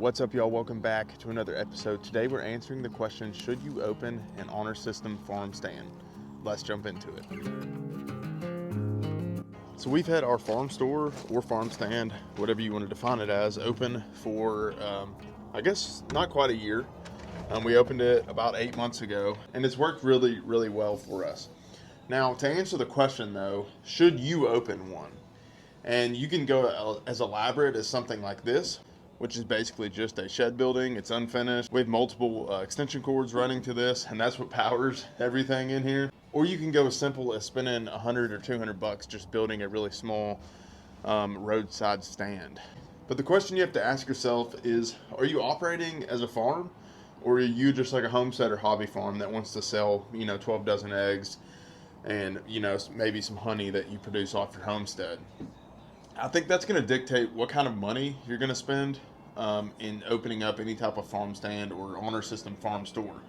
What's up, y'all? Welcome back to another episode. Today we're answering the question, should you open an honor system farm stand? Let's jump into it. So we've had our farm store or farm stand, whatever you want to define it as, open for, I guess, not quite a year. We opened it about 8 months ago, and it's worked really, really well for us. Now, to answer the question, though, should you open one? And you can go as elaborate as something like this, which is basically just a shed building. It's unfinished. We have multiple extension cords running to this, and that's what powers everything in here. Or you can go as simple as spending $100 or $200 just building a really small roadside stand. But the question you have to ask yourself is, are you operating as a farm, or are you just like a homestead or hobby farm that wants to sell, 12 dozen eggs and, maybe some honey that you produce off your homestead? I think that's going to dictate what kind of money you're going to spend in opening up any type of farm stand or honor system farm store.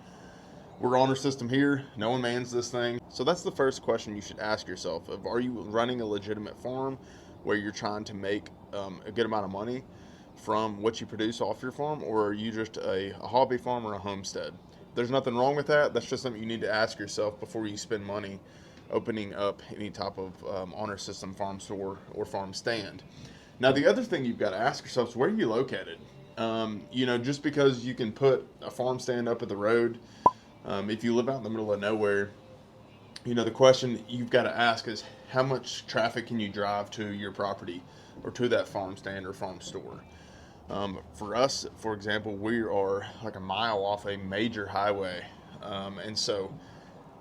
We're honor system here. No one mans this thing. So that's the first question you should ask yourself. Are you running a legitimate farm where you're trying to make a good amount of money from what you produce off your farm, or are you just a hobby farm or a homestead? There's nothing wrong with that. That's just something you need to ask yourself before you spend money opening up any type of honor system farm store or farm stand. Now, the other thing you've got to ask yourself is, where are you located? Just because you can put a farm stand up at the road, if you live out in the middle of nowhere, the question you've got to ask is, how much traffic can you drive to your property or to that farm stand or farm store? For us, for example, we are like a mile off a major highway, and so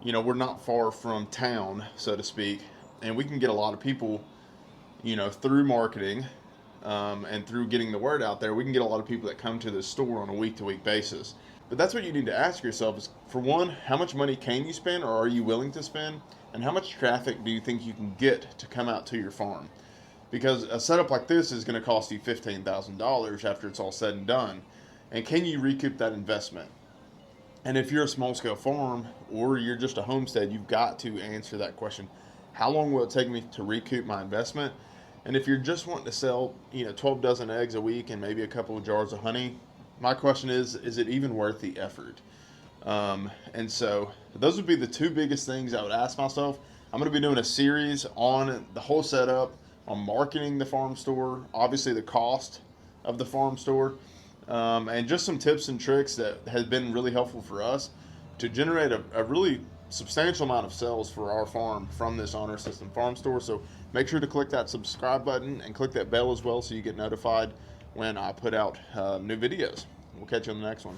we're not far from town, so to speak, and we can get a lot of people, through marketing and through getting the word out there. We can get a lot of people that come to the store on a week-to-week basis. But that's what you need to ask yourself is, for one, how much money can you spend, or are you willing to spend, and how much traffic do you think you can get to come out to your farm? Because a setup like this is going to cost you $15,000 after it's all said and done, and can you recoup that investment? And if you're a small-scale farm or you're just a homestead, you've got to answer that question. How long will it take me to recoup my investment? And if you're just wanting to sell, 12 dozen eggs a week and maybe a couple of jars of honey, my question is it even worth the effort? And so those would be the two biggest things I would ask myself. I'm going to be doing a series on the whole setup, on marketing the farm store, obviously the cost of the farm store, and just some tips and tricks that has been really helpful for us to generate a really substantial amount of sales for our farm from this honor system farm store. So make sure to click that subscribe button and click that bell as well so you get notified when I put out new videos. We'll catch you on the next one.